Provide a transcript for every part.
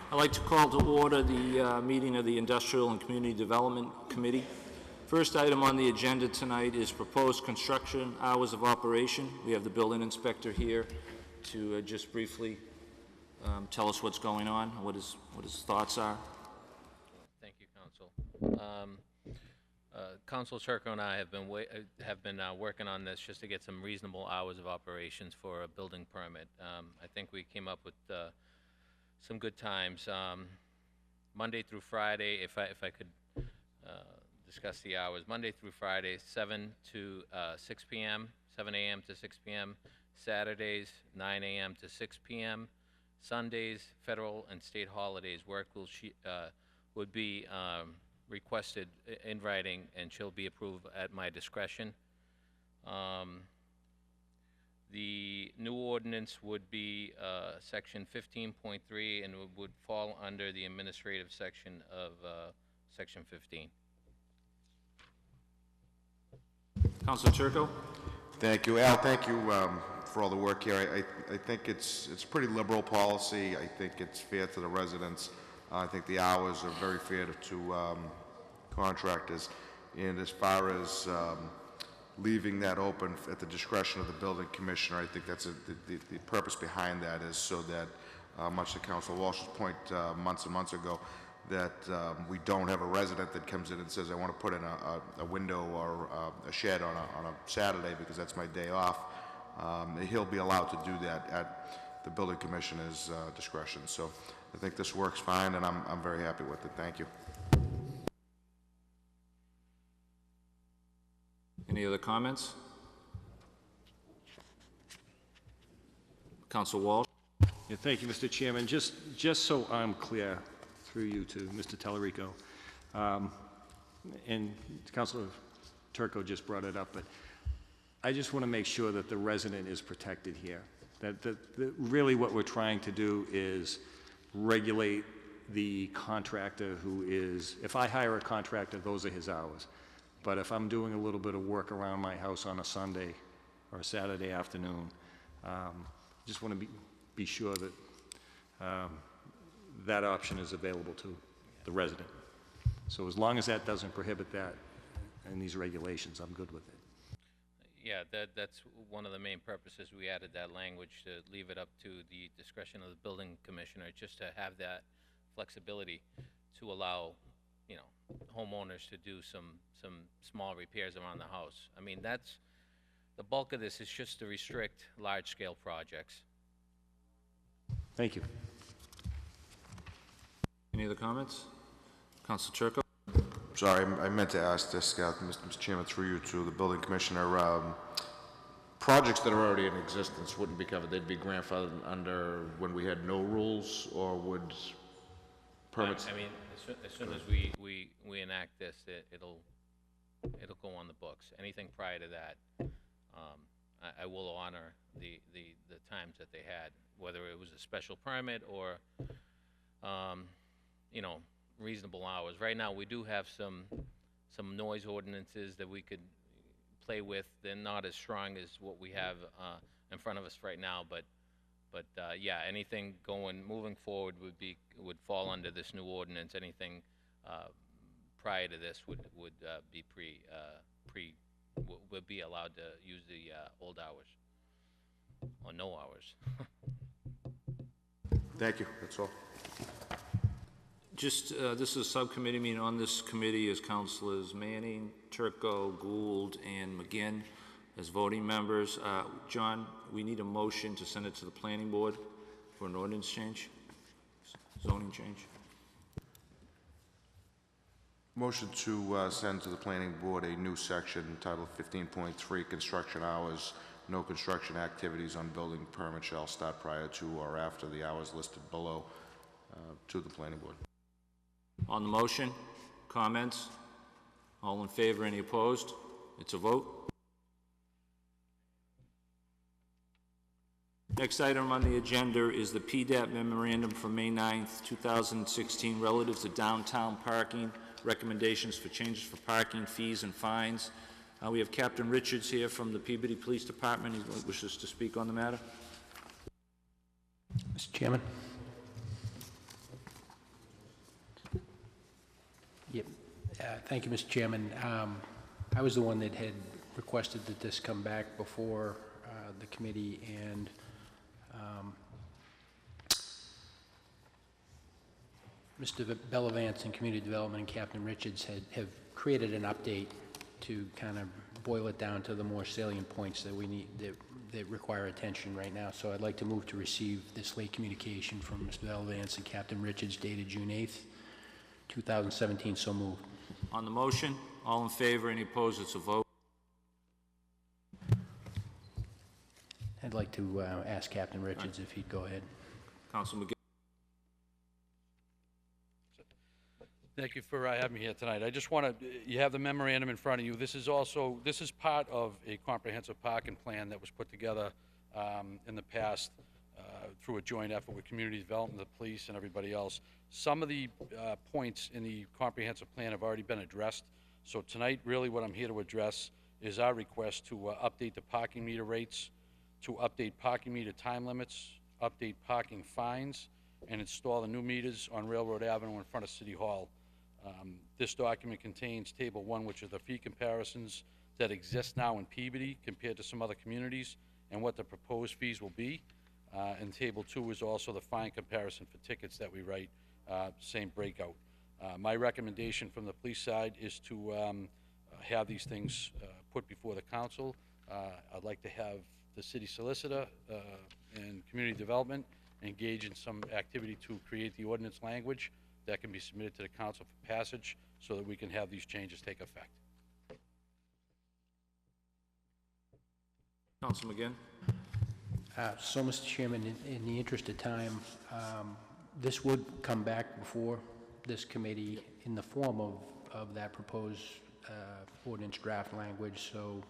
I'd like to call to order the meeting of the Industrial and Community Development Committee. First item on the agenda tonight is proposed construction hours of operation. We have the building inspector here to just briefly tell us what's going on, what his thoughts are. Thank you, Council. Council Turco and I have been working on this just to get some reasonable hours of operations for a building permit. I think we came up with some good times. Monday through Friday, if I could discuss the hours. Monday through Friday, 7 to 6 p.m., 7 a.m. to 6 p.m. Saturdays, 9 a.m. to 6 p.m. Sundays, federal and state holidays, work would be requested in writing and shall be approved at my discretion. The new ordinance would be section 15.3 and would fall under the administrative section of section 15. Councilor Turco. Thank you, Al. Thank you for all the work here. I think it's pretty liberal policy. I think it's fair to the residents. I think the hours are very fair to contractors. And as far as leaving that open at the discretion of the building commissioner, I think that's the purpose behind that is so that, much to Council Walsh's point months and months ago, that we don't have a resident that comes in and says, I want to put in a window or a shed on a Saturday because that's my day off. He'll be allowed to do that at the building commissioner's discretion. So I think this works fine, and I'm very happy with it. Thank you. Any other comments? Councilor Walsh. Yeah, thank you, Mr. Chairman. Just so I'm clear, through you to Mr. Tellerico, and Councilor Turco just brought it up, but I just want to make sure that the resident is protected here. That really what we're trying to do is regulate the contractor who is, if I hire a contractor, those are his hours. But if I'm doing a little bit of work around my house on a Sunday or a Saturday afternoon, just want to be sure that that option is available to the resident. So as long as that doesn't prohibit that in these regulations, I'm good with it. Yeah, that's one of the main purposes we added that language, to leave it up to the discretion of the building commissioner, just to have that flexibility to allow, homeowners to do some small repairs around the house. I mean, that's the bulk of this is just to restrict large-scale projects. Thank you. Any other comments? Councilor Turco. Sorry, I meant to ask this, Mr. Chairman, through you to the building commissioner. Projects that are already in existence wouldn't be covered. They'd be grandfathered under when we had no rules, or would permits? I mean, as soon as we enact this, it'll go on the books. Anything prior to that, I will honor the times that they had, whether it was a special permit or reasonable hours. Right now, we do have some noise ordinances that we could play with. They're not as strong as what we have in front of us right now, but yeah, anything moving forward would fall under this new ordinance. Anything prior to this would be allowed to use the old hours or no hours. Thank you. That's all. Just, this is a subcommittee meeting. On this committee is Councilors Manning, Turco, Gould, and McGinn as voting members. John, we need a motion to send it to the planning board for an ordinance change, zoning change. Motion to send to the planning board a new section titled 15.3, construction hours. No construction activities on building permit shall start prior to or after the hours listed below, to the planning board. On the motion, comments? All in favor, any opposed? It's a vote. Next item on the agenda is the PDAP memorandum from May 9th, 2016, relative to downtown parking, recommendations for changes for parking, fees, and fines. We have Captain Richards here from the Peabody Police Department. He wishes to speak on the matter. Mr. Chairman. Thank you, Mr. Chairman. I was the one that had requested that this come back before the committee, and Mr. Bellavance in Community Development and Captain Richards have created an update to kind of boil it down to the more salient points that we need, that require attention right now. So I'd like to move to receive this late communication from Mr. Bellavance and Captain Richards dated June 8th, 2017. So moved. On the motion, all in favor, any opposed, it's a vote. I'd like to ask Captain Richards if he'd go ahead. Council McGinn. Thank you for having me here tonight. I just want to, you have the memorandum in front of you. This is part of a comprehensive parking plan that was put together in the past through a joint effort with community development, the police, and everybody else. Some of the points in the comprehensive plan have already been addressed. So tonight, really what I'm here to address is our request to update the parking meter rates, to update parking meter time limits, update parking fines, and install the new meters on Railroad Avenue in front of City Hall. This document contains Table 1, which are the fee comparisons that exist now in Peabody compared to some other communities, and what the proposed fees will be. And Table 2 is also the fine comparison for tickets that we write, same breakout. My recommendation from the police side is to have these things put before the council. I'd like to have the city solicitor and community development engage in some activity to create the ordinance language that can be submitted to the council for passage so that we can have these changes take effect. Council McGinn. So, Mr. Chairman, in the interest of time, this would come back before this committee in the form of that proposed ordinance draft language. So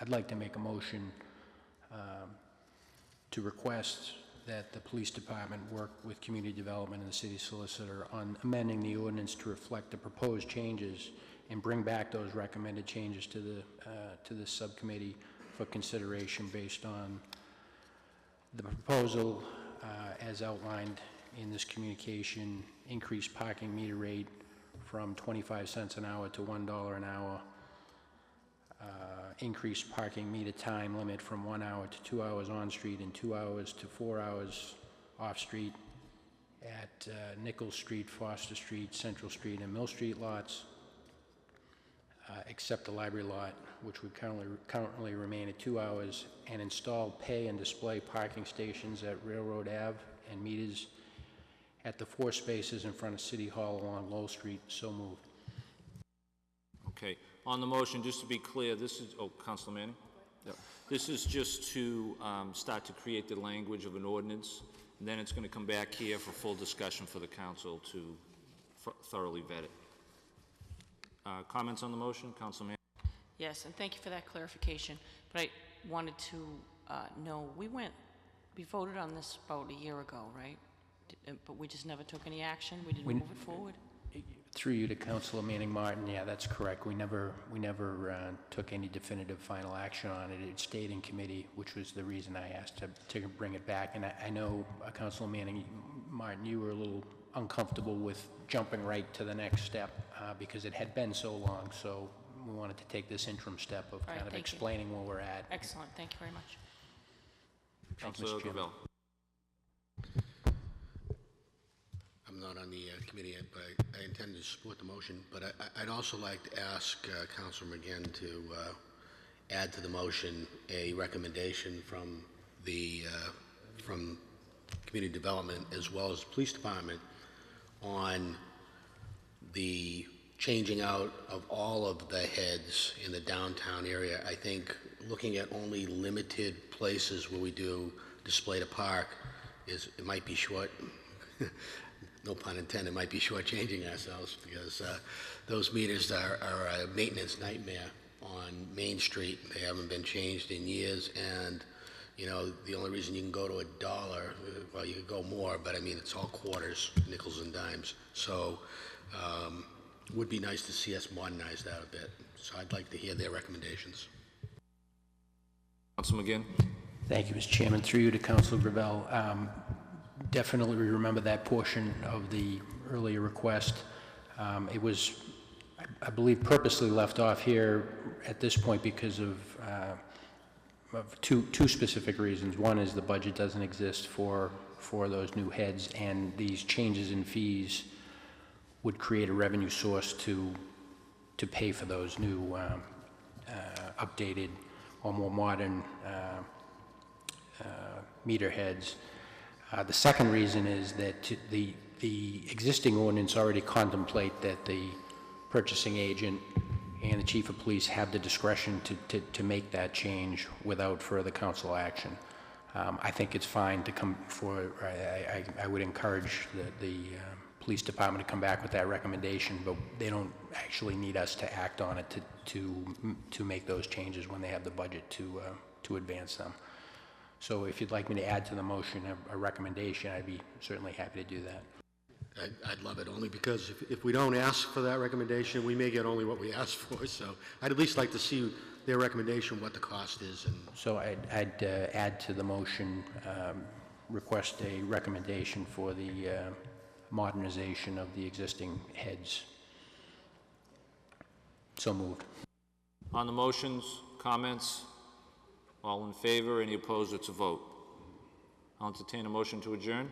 I'd like to make a motion to request that the police department work with community development and the city solicitor on amending the ordinance to reflect the proposed changes and bring back those recommended changes to the subcommittee for consideration based on the proposal as outlined in this communication: increased parking meter rate from 25 cents an hour to $1 an hour, increased parking meter time limit from 1 hour to 2 hours on-street and 2 hours to 4 hours off-street at Nichols Street, Foster Street, Central Street, and Mill Street lots, except the library lot, which would currently remain at 2 hours, and install pay and display parking stations at Railroad Ave and meters at the 4 spaces in front of City Hall along Lowell Street. So moved. Okay. On the motion, just to be clear, this is, Councilor Manning? Yep. This is just to start to create the language of an ordinance, and then it's going to come back here for full discussion for the council to thoroughly vet it. Comments on the motion? Councilor Manning? Yes, and thank you for that clarification. But I wanted to know, we voted on this about a year ago, right? But we just never took any action? We didn't move it forward? Through you to Councilor Manning Martin, yeah, that's correct. We never took any definitive final action on it. It stayed in committee, which was the reason I asked to bring it back. And I know, Councilor Manning Martin, you were a little uncomfortable with jumping right to the next step because it had been so long. So we wanted to take this interim step of kind of explaining where we're at. Excellent. Thank you very much. Councilor Gravel. I'm not on the committee yet, but I intend to support the motion. But I'd also like to ask Councilor McGinn to add to the motion a recommendation from the from community development as well as the police department on the changing out of all of the heads in the downtown area. I think looking at only limited places where we do display to park it might be short. No pun intended, might be shortchanging ourselves because those meters are a maintenance nightmare on Main Street. They haven't been changed in years, and you know the only reason you can go to $1, well, you could go more, but I mean it's all quarters, nickels and dimes. So it would be nice to see us modernize that a bit. So I'd like to hear their recommendations. Councilor McGinn. Thank you, Mr. Chairman. Through you to Councilor Gravel. Definitely remember that portion of the earlier request. It was I believe, purposely left off here at this point because of two specific reasons. One is the budget doesn't exist for those new heads, and these changes in fees would create a revenue source to pay for those new updated or more modern meter heads. The second reason is that the existing ordinance already contemplate that the purchasing agent and the chief of police have the discretion to make that change without further council action. I think it's fine to come for, I would encourage the police department to come back with that recommendation, but they don't actually need us to act on it to make those changes when they have the budget to advance them. So if you'd like me to add to the motion a recommendation, I'd be certainly happy to do that. I'd love it, only because if we don't ask for that recommendation, we may get only what we asked for, so I'd at least like to see their recommendation, what the cost is, and So I'd add to the motion, request a recommendation for the modernization of the existing heads. So moved. On the motions, comments? All in favor? Any opposed? It's a vote. I'll entertain a motion to adjourn.